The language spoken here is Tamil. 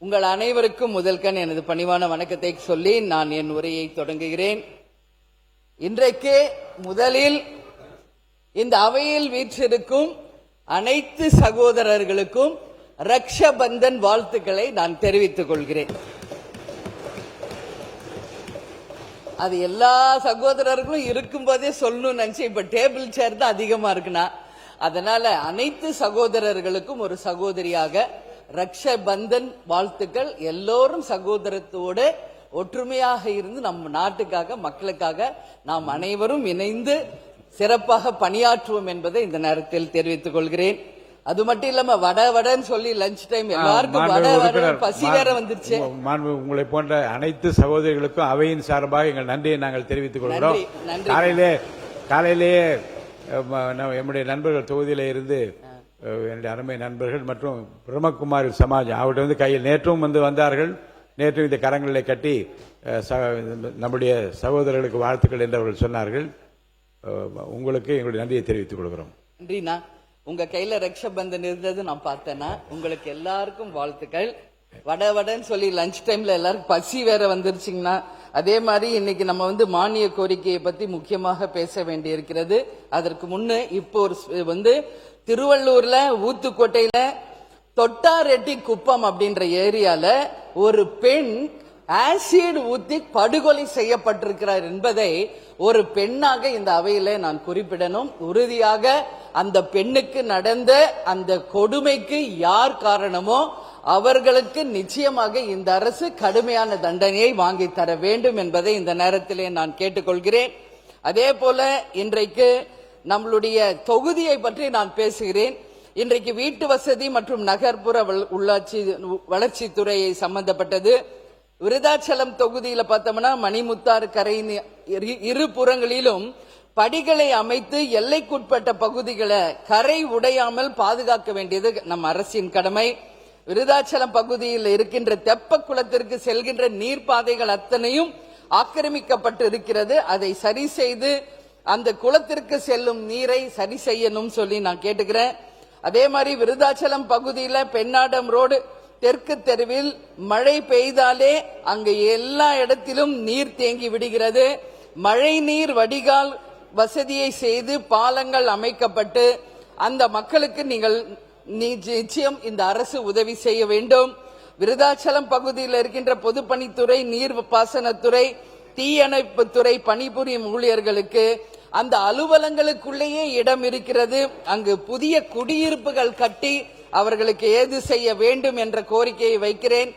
உங்கள் அனைவருக்கும் முதல்கண் எனது பணிவான வணக்கத்தை சொல்லி நான் என் உரையை தொடங்குகிறேன். இன்றைக்கு முதலில் இந்த அவையில் வீற்றிருக்கும் அனைத்து சகோதரர்களுக்கும் ரக்ஷபந்தன் வாழ்த்துக்களை நான் தெரிவித்துக் கொள்கிறேன். அது எல்லா சகோதரர்களும் இருக்கும்போதே சொல்லணும்னு நினைச்சு இப்ப டேபிள் சேர் தான் அதிகமா இருக்குன்னா, அதனால அனைத்து சகோதரர்களுக்கும் ஒரு சகோதரியாக ரக்ஷபந்தன் வாழ்த்துக்கள். எல்லோரும் சகோதரத்தோடு ஒற்றுமையாக இருந்து நம் நாட்டுக்காக மக்களுக்காக நாம் அனைவரும் இணைந்து சிறப்பாக பணியாற்றுவோம் என்பதை இந்த நேரத்தில் தெரிவித்துக் கொள்கிறேன். அது மட்டும் இல்லாம வடன்னு சொல்லி லஞ்ச் டைம் எல்லாருக்கும் வட பசி வேற வந்துருச்சு. உங்களை போன்ற அனைத்து சகோதரிகளுக்கும் அவையின் சார்பாக எங்கள் நன்றியை நாங்கள் தெரிவித்துக் கொள்கிறோம். காலையிலேயே நம்முடைய நண்பர்கள் தொகுதியில இருந்து என்னுடைய அருமை நண்பர்கள் மற்றும் பிரம்மகுமாரி சமாஜ் அவர்கிட்ட கையில் நேற்றும் வந்தார்கள். நேற்றும் இந்த கரங்களிலே கட்டி நம்முடைய சகோதரர்களுக்கு வாழ்த்துக்கள் என்று அவர்கள் சொன்னார்கள். உங்களுக்கு எங்களுடைய நன்றியை தெரிவித்துக் கொள்கிறோம். நன்றிண்ணா. உங்க கையில ரக்ஷபந்தன் இருந்தது நான் பார்த்தேன்னா உங்களுக்கு எல்லாருக்கும் வாழ்த்துக்கள். வடன்னு சொல்லி லஞ்ச் டைம்ல எல்லாருக்கும் பசி வேற வந்துருச்சுங்கன்னா, அதே மாதிரி இன்னைக்கு நம்ம மானிய கோரிக்கையை பத்தி முக்கியமாக பேச வேண்டி இருக்கிறது. அதற்கு முன்ன இப்போ திருவள்ளூர்ல ஊத்துக்கோட்டையில தொட்டாரெட்டி குப்பம் அப்படின்ற ஏரியால ஒரு பெண் ஆசிட் ஊத்தி படுகொலை செய்யப்பட்டிருக்கிறார் என்பதை ஒரு பெண்ணாக இந்த அவையில நான் குறிப்பிடணும். உறுதியாக அந்த பெண்ணுக்கு நடந்த அந்த கொடுமைக்கு யார் காரணமோ அவர்களுக்கு நிச்சயமாக இந்த அரசு கடுமையான தண்டனையை வாங்கி தர வேண்டும் என்பதை இந்த நேரத்திலே நான் கேட்டுக்கொள்கிறேன். அதே போல இன்றைக்கு நம்மளுடைய தொகுதியை பற்றி நான் பேசுகிறேன். இன்றைக்கு வீட்டு வசதி மற்றும் நகர்ப்புற உள்ளாட்சி வளர்ச்சித்துறையை சம்பந்தப்பட்டது. விருதாச்சலம் தொகுதியில பார்த்தோம்னா மணிமுத்தாறு கரை இரு புறங்களிலும் படிகளை அமைத்து எல்லைக்குட்பட்ட பகுதிகளை கரை உடையாமல் பாதுகாக்க வேண்டியது நம் அரசின் கடமை. விருதாச்சலம் பகுதியில் இருக்கின்ற தெப்ப குளத்திற்கு செல்கின்ற நீர்ப்பாதைகள் அத்தனையும் ஆக்கிரமிக்கப்பட்டு இருக்கிறது. அதை சரி செய்து அந்த குளத்திற்கு செல்லும் நீரை சரி செய்யணும் சொல்லி நான் கேட்டுக்கிறேன். அதே மாதிரி விருதாச்சலம் பகுதியில பெண்ணாடம் ரோடு தெற்கு தெருவில் மழை பெய்தாலே அங்கு எல்லா இடத்திலும் நீர் தேங்கி விடுகிறது. மழை நீர் வடிகால் வசதியை செய்து பாலங்கள் அமைக்கப்பட்டு அந்த மக்களுக்கு நீங்கள் நிச்சயம் இந்த அரசு உதவி செய்ய வேண்டும். விருதாச்சலம் பகுதியில் இருக்கின்ற பொதுப்பணித்துறை, நீர் பாசனத்துறை, தீயணைப்புத்துறை பணிபுரியும் ஊழியர்களுக்கு அந்த அலுவலங்களுக்குள்ளேயே இடம் இருக்கிறது. அங்கு புதிய குடியிருப்புகள் கட்டி அவர்களுக்கு ஏது செய்ய வேண்டும் என்ற கோரிக்கையை வைக்கிறேன்.